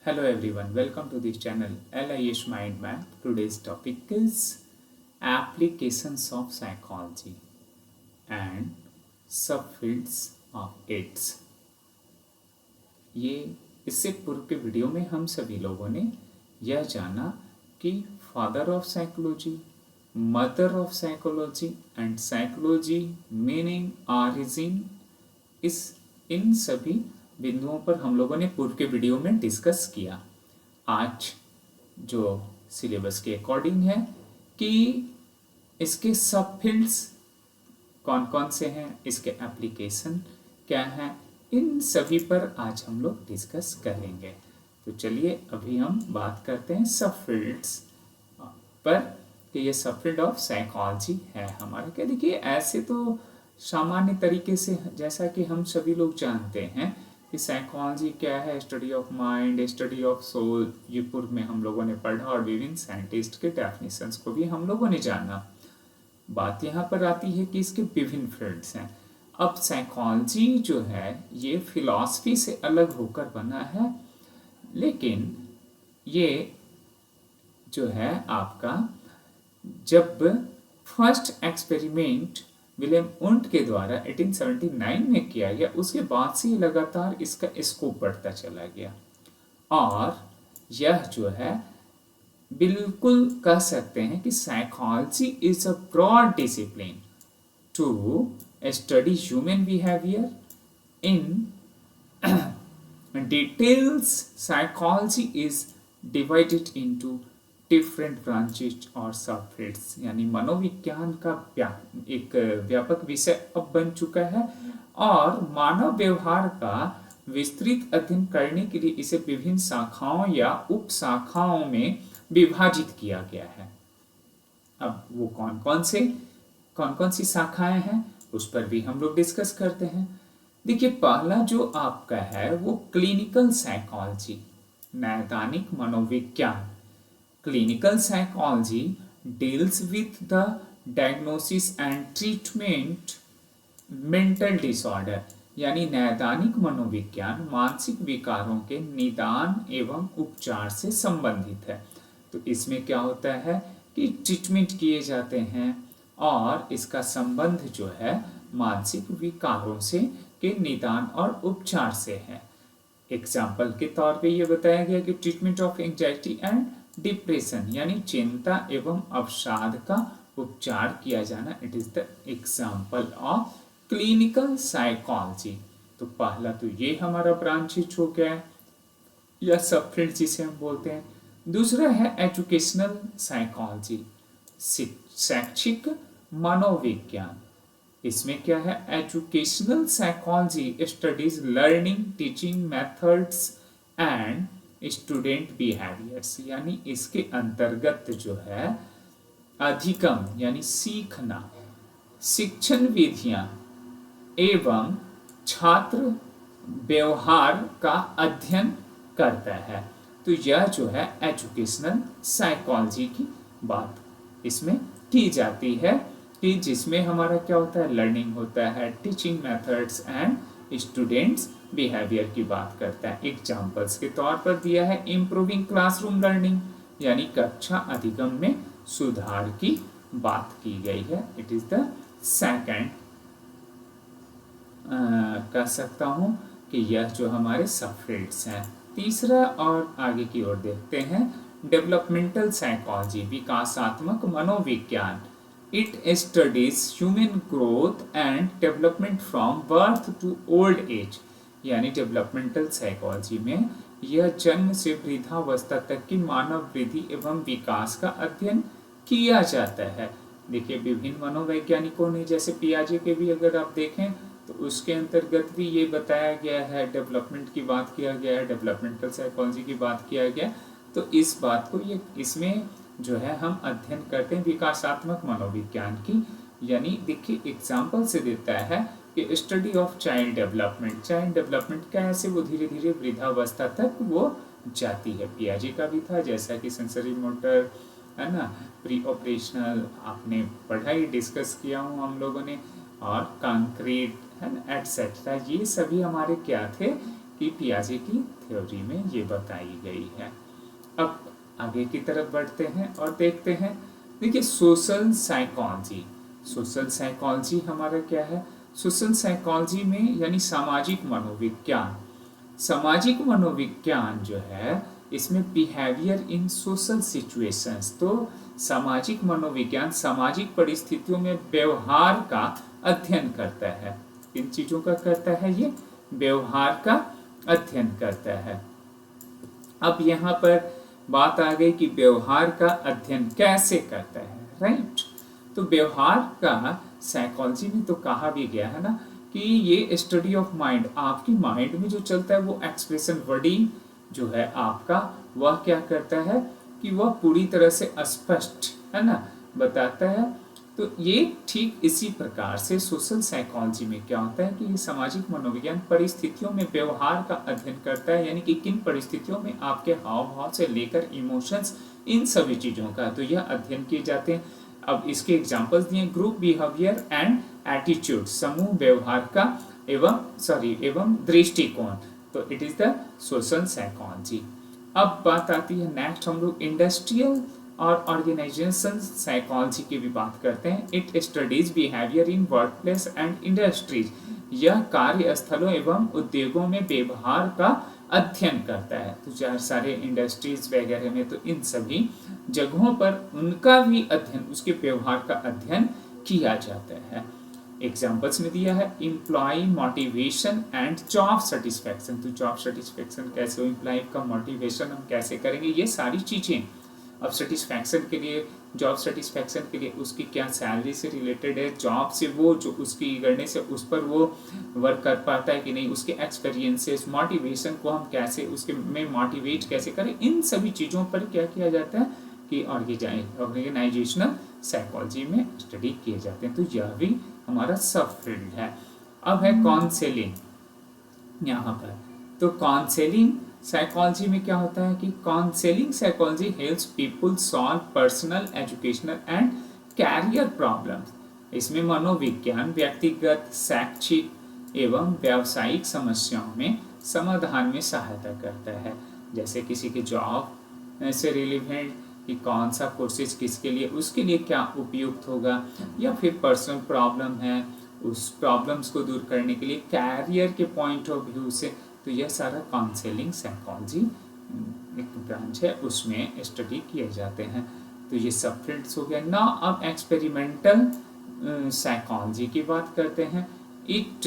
Hello everyone, welcome to this channel LIS Mind Map. Today's topic is applications of psychology and subfields of its. ये इससे पूर्व के video में हम सभी लोगों ने यह जाना कि father of psychology, mother of psychology and psychology meaning origin, इस इन सभी बिंदुओं पर हम लोगों ने पूर्व के वीडियो में डिस्कस किया। आज जो सिलेबस के अकॉर्डिंग है कि इसके सब फील्ड्स कौन कौन से हैं, इसके एप्लीकेशन क्या है, इन सभी पर आज हम लोग डिस्कस करेंगे। तो चलिए अभी हम बात करते हैं सब फील्ड्स पर कि ये सब फील्ड ऑफ साइकोलॉजी है हमारा क्या। देखिए ऐसे तो सामान्य तरीके से जैसा कि हम सभी लोग जानते हैं कि साइकोलॉजी क्या है, study of mind, study of soul, ये पूर्व में हम लोगों ने पढ़ा और विभिन्न साइंटिस्ट के डेफिनेशंस को भी हम लोगों ने जाना। बात यहाँ पर आती है कि इसके विभिन्न फील्ड्स हैं। अब साइकोलॉजी जो है ये फिलॉसफी से अलग होकर बना है, लेकिन ये जो है आपका जब फर्स्ट एक्सपेरिमेंट विलियम वुंट के द्वारा 1879 में किया गया, उसके बाद से लगातार इसका स्कोप बढ़ता चला गया और यह जो है बिल्कुल कह सकते हैं कि psychology is a broad discipline to study human behaviour in details. Psychology is divided into different branches और सबफील्ड्स, यानी मनोविज्ञान का एक व्यापक विषय अब बन चुका है और मानव व्यवहार का विस्तृत अध्ययन करने के लिए इसे विभिन्न शाखाओं या उप शाखाओं में विभाजित किया गया है। अब वो कौन कौन सी शाखाएं हैं उस पर भी हम लोग डिस्कस करते हैं। देखिए पहला जो आपका है वो क्लिनिकल साइकोलॉजी, नैदानिक मनोविज्ञान। Clinical psychology deals with the diagnosis and treatment mental disorder, यानी नैदानिक मनोविज्ञान मानसिक विकारों के निदान एवं उपचार से संबंधित है। तो इसमें क्या होता है कि ट्रीटमेंट किए जाते हैं और इसका संबंध जो है मानसिक विकारों से के निदान और उपचार से है। एग्जाम्पल के तौर पे ये बताया गया कि treatment of anxiety and depression, यानी चिंता एवं अवसाद का उपचार किया जाना, it is the example of clinical psychology. तो पहला तो ये हमारा ब्रांचेज हो गया है या सबफील्ड जिसे हम बोलते हैं। दूसरा है एजुकेशनल साइकोलॉजी, शैक्षिक मनोविज्ञान। इसमें क्या है, educational psychology studies learning teaching methods and student behaviours, यानी इसके अंतर्गत जो है अधिगम यानी सीखना, शिक्षण विधियां एवं छात्र व्यवहार का अध्ययन करता है। तो यह जो है एजुकेशनल साइकोलॉजी की बात इसमें की जाती है कि जिसमें हमारा क्या होता है, लर्निंग होता है, teaching methods and students behaviour की बात करता है। एग्जाम्पल्स के तौर पर दिया है इम्प्रूविंग क्लासरूम लर्निंग, यानी कक्षा अधिगम में सुधार की बात की गई है। इट इज द सेकंड कह सकता हूं कि यह जो हमारे सबफील्ड्स हैं। तीसरा और आगे की ओर देखते हैं डेवलपमेंटल साइकोलॉजी, विकासात्मक मनोविज्ञान। It studies human growth and development from birth to old age, यानी डेवलपमेंटल साइकोलॉजी में यह जन्म से वृद्धावस्था तक की मानव वृद्धि एवं विकास का अध्ययन किया जाता है। देखिए विभिन्न मनोवैज्ञानिकों ने, जैसे पियाजे के भी अगर आप देखें तो उसके अंतर्गत भी ये बताया गया है, डेवलपमेंट की बात किया गया है, डेवलपमेंटल साइकोलॉजी की बात किया गया। तो इस बात को ये इसमें जो है हम अध्ययन करते हैं विकासात्मक मनोविज्ञान की, यानी देखिए एग्जाम्पल से देता है कि study of child development, child development कैसे वो धीरे धीरे वृद्धावस्था तक वो जाती है। पियाजे का भी था, जैसा कि सेंसरी मोटर है ना, प्री ऑपरेशनल आपने पढ़ाई डिस्कस किया हूँ हम लोगों ने, और कंक्रीट है ना एटसेट्रा, ये सभी हमारे क्या थे कि पियाजे की थ्योरी में ये बताई गई है। अब आगे की तरफ बढ़ते हैं और देखते हैं। देखिए सोशल साइकोलॉजी, सोशल साइकोलॉजी हमारा क्या है? सोशल साइकोलॉजी में यानी सामाजिक मनोविज्ञान, सामाजिक मनोविज्ञान जो है इसमें बिहेवियर इन सोशल सिचुएशंस, तो सामाजिक मनोविज्ञान सामाजिक परिस्थितियों में व्यवहार का अध्ययन करता है। किन चीज़ों का करता है? ये व्यवहार का अध्ययन करता है। अब यहाँ पर बात आ गई कि व्यवहार का अध्ययन कैसे करता है, राइट? तो व्यवहार का साइकोलॉजी में तो कहा भी गया है ना कि ये स्टडी ऑफ माइंड, आपकी माइंड में जो चलता है वो एक्सप्रेशन वर्डिंग जो है आपका, वह क्या करता है कि वह पूरी तरह से स्पष्ट है ना बताता है। तो ये ठीक इसी प्रकार से सोशल साइकोलॉजी में क्या होता है कि ये सामाजिक मनोविज्ञान परिस्थितियों में व्यवहार का अध्ययन करता है, यानी कि किन परिस्थितियों में आपके हाव भाव से लेकर इमोशंस, इन सभी चीज़ों का तो यह अध्ययन किए जाते हैं। अब इसके एग्जाम्पल्स दिए, ग्रुप बिहेवियर एंड एटीट्यूड, समूह व्यवहार का एवं दृष्टिकोण, तो it is the social psychology. अब बात आती है नेक्स्ट, हम लोग इंडस्ट्रियल और ऑर्गेनाइजेशन साइकोलॉजी की भी बात करते हैं। It studies behaviour in work place and industries, यह कार्यस्थलों एवं उद्योगों में व्यवहार का अध्ययन करता है। तो चार सारे इंडस्ट्रीज वगैरह में तो इन सभी जगहों पर उनका भी अध्ययन, उसके व्यवहार का अध्ययन किया जाता है। एग्जाम्पल्स में दिया है employee motivation and job satisfaction, तो जॉब सेटिस्फैक्शन कैसे हो, एम्प्लॉय का मोटिवेशन हम कैसे करेंगे, ये सारी चीज़ें। अब सेटिस्फैक्शन के लिए, जॉब सेटिस्फैक्शन के लिए उसकी क्या सैलरी से रिलेटेड है, जॉब से वो जो उसकी करने से उस पर वो वर्क कर पाता है कि नहीं, उसके एक्सपीरियंसेस, मोटिवेशन को हम कैसे उसके में मोटिवेट कैसे करें, इन सभी चीज़ों पर क्या किया जाता है कि ऑर्गेनाइजेशनल साइकोलॉजी में स्टडी किए जाते हैं। तो यह भी हमारा सब फील्ड है। अब है काउंसलिंग यहाँ पर, तो काउंसलिंग साइकोलॉजी में क्या होता है कि counselling psychology helps people solve personal, educational and career problems. इसमें मनोविज्ञान व्यक्तिगत, शैक्षिक एवं व्यावसायिक समस्याओं में समाधान में सहायता करता है। जैसे किसी के जॉब से रिलेवेंट कि कौन सा कोर्सेज किसके लिए, उसके लिए क्या उपयुक्त होगा, या फिर पर्सनल प्रॉब्लम है उस प्रॉब्लम्स को दूर करने के लिए कैरियर के पॉइंट ऑफ व्यू से, तो यह सारा काउंसलिंग साइकोलॉजी एक ब्रांच है, उसमें स्टडी किए जाते हैं। तो ये सब फील्ड्स हो गया ना। अब एक्सपेरिमेंटल साइकोलॉजी की बात करते हैं। It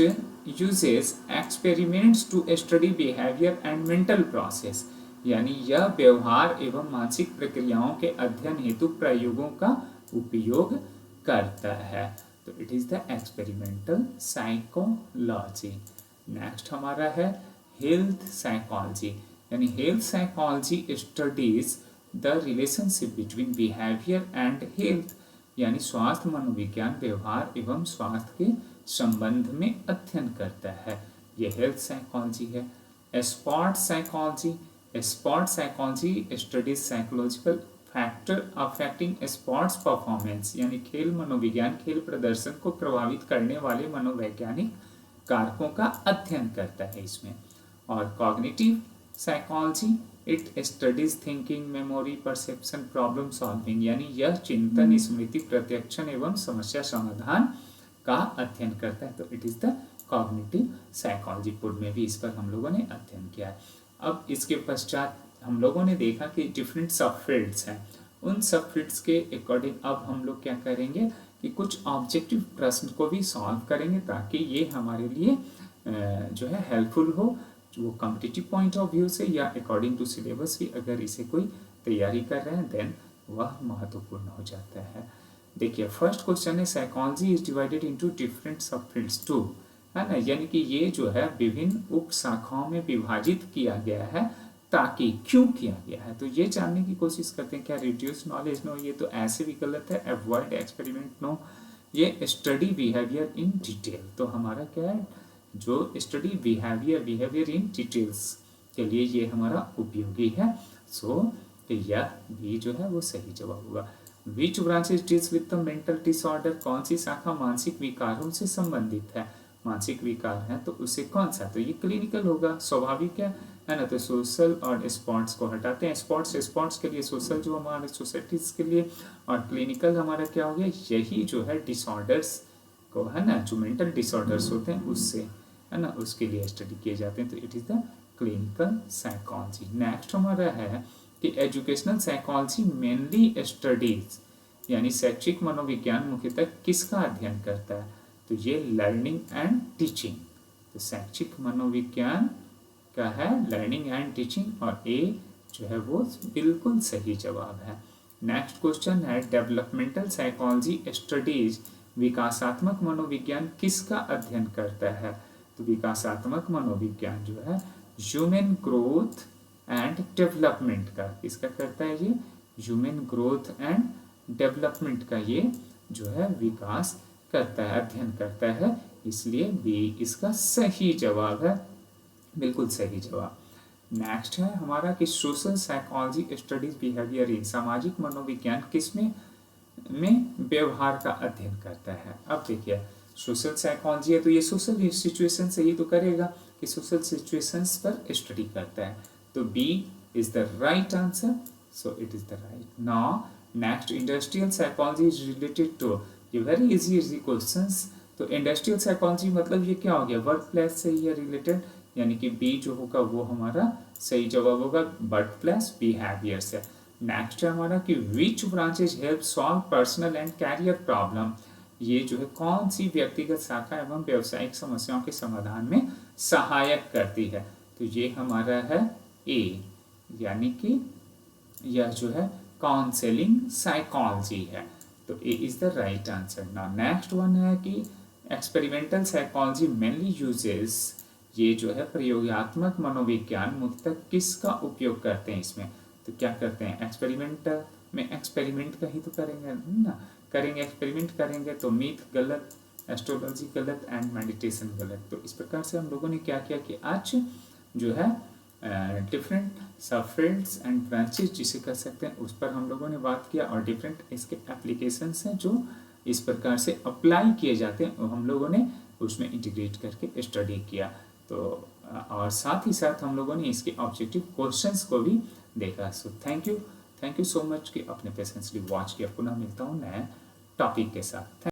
uses experiments to study behaviour and mental process, यानी यह व्यवहार एवं मानसिक प्रक्रियाओं के अध्ययन हेतु प्रयोगों का उपयोग करता है। तो it is the experimental psychology. Next हमारा है हेल्थ साइकोलॉजी, यानी health psychology studies the relationship between behaviour and health, यानी स्वास्थ्य मनोविज्ञान व्यवहार एवं स्वास्थ्य के संबंध में अध्ययन करता है। यह हेल्थ साइकोलॉजी है। Sport psychology, sports psychology studies psychological factor affecting sports performance, यानी खेल मनोविज्ञान खेल प्रदर्शन को प्रभावित करने वाले मनोवैज्ञानिक कारकों का अध्ययन करता है इसमें। और cognitive psychology it studies thinking, memory, perception, problem solving, यानी यह चिंतन, स्मृति, प्रत्यक्षण एवं समस्या समाधान का अध्ययन करता है। तो it is the cognitive psychology. पूर्व में भी इस पर हम लोगों ने अध्ययन किया है। अब इसके पश्चात हम लोगों ने देखा कि डिफरेंट सब फील्ड्स हैं, उन सब फील्ड्स के अकॉर्डिंग अब हम लोग क्या करेंगे कि कुछ ऑब्जेक्टिव प्रश्न को भी सॉल्व करेंगे, ताकि ये हमारे लिए जो है हेल्पफुल हो, वो कॉम्पिटिटिव पॉइंट ऑफ व्यू से या अकॉर्डिंग टू सिलेबस भी अगर इसे कोई तैयारी कर रहे हैं देन वह महत्वपूर्ण हो जाता है। देखिए फर्स्ट क्वेश्चन है psychology is divided into different सब फील्ड्स टू, है ना, यानी कि ये जो है विभिन्न उप शाखाओं में विभाजित किया गया है, ताकि क्यों किया गया है, तो ये जानने की कोशिश करते हैं। क्या रिड्यूस नॉलेज? नो, ये तो ऐसे भी गलत है। Avoid experiment? नो, ये स्टडी बिहेवियर इन डिटेल, तो हमारा क्या है जो स्टडी बिहेवियर इन डिटेल्स के लिए ये हमारा उपयोगी है। सो यह भी जो है वो सही जवाब होगा। Which branches deals with the mental disorder, कौन सी शाखा मानसिक विकारों से संबंधित है? मानसिक विकार है तो उसे कौन सा, तो ये क्लिनिकल होगा, स्वाभाविक है ना। तो सोशल और स्पॉट्स को हटाते हैं, स्पॉट्स के लिए, सोशल जो हमारे सोसाइटीज के लिए, और क्लिनिकल हमारा क्या हो गया, यही जो है डिसऑर्डर्स को है ना, जो मेंटल डिसऑर्डर्स होते हैं उससे है ना, उसके लिए स्टडी किए जाते हैं। तो it is the clinical psychology. Next हमारा है कि एजुकेशनल साइकोलॉजी मेनली स्टडीज, यानी शैक्षिक मनोविज्ञान मुख्यतः किसका अध्ययन करता है, तो ये लर्निंग एंड टीचिंग। तो शैक्षिक मनोविज्ञान का है लर्निंग एंड टीचिंग, और ए जो है वो बिल्कुल सही जवाब है। नेक्स्ट क्वेश्चन है डेवलपमेंटल साइकोलॉजी स्टडीज, विकासात्मक मनोविज्ञान किसका अध्ययन करता है, तो विकासात्मक मनोविज्ञान जो है ह्यूमन ग्रोथ एंड डेवलपमेंट का, किसका करता है ये, ह्यूमन ग्रोथ एंड डेवलपमेंट का ये जो है विकास करता है, अध्ययन करता है, इसलिए बी इसका सही जवाब है, बिल्कुल सही जवाब। नेक्स्ट है हमारा कि social psychology studies behaviour in, सामाजिक मनोविज्ञान किसमें में व्यवहार का अध्ययन करता है। अब देखिए सोशल साइकोलॉजी है तो ये सोशल सिचुएशन से ही तो करेगा, कि सोशल सिचुएशंस पर स्टडी करता है, तो B is the right answer, so it is the right. Now next industrial psychology is related to, ये वेरी इजी क्वेश्चंस। तो इंडस्ट्रियल साइकोलॉजी मतलब ये क्या हो गया, वर्क प्लेस से ही रिलेटेड, यानी कि बी जो होगा वो हमारा सही जवाब होगा, वर्क प्लेस बिहेवियर से। नेक्स्ट है हमारा कि which branches help solve personal and career problem, ये जो है कौन सी व्यक्तिगत शाखा एवं व्यावसायिक समस्याओं के समाधान में सहायक करती है, तो ये हमारा है ए, यानी कि यह जो है काउंसलिंग साइकोलॉजी है, तो A is the right answer. Now next one है कि एक्सपेरिमेंटल साइकोलॉजी मेनली यूजेस, ये जो है प्रयोगात्मक मनोविज्ञान मुख्यतः किसका उपयोग करते हैं इसमें, तो क्या करते हैं, एक्सपेरिमेंटल में एक्सपेरिमेंट का ही तो करेंगे ना, करेंगे एक्सपेरिमेंट करेंगे, तो मीथ गलत, एस्ट्रोलॉजी गलत एंड मेडिटेशन गलत। तो इस प्रकार से हम लोगों ने क्या किया कि आज जो है डिफरेंट सबफील्ड्स एंड ब्रांचेस जिसे कर सकते हैं उस पर हम लोगों ने बात किया, और डिफरेंट इसके एप्लीकेशंस हैं जो इस प्रकार से अप्लाई किए जाते हैं, और हम लोगों ने उसमें इंटीग्रेट करके स्टडी किया। तो और साथ ही साथ हम लोगों ने इसके ऑब्जेक्टिव क्वेश्चंस को भी देखा। So thank you so much कि अपने पेशेंसली वॉच किया। पुनः मिलता हूँ नए टॉपिक के साथ।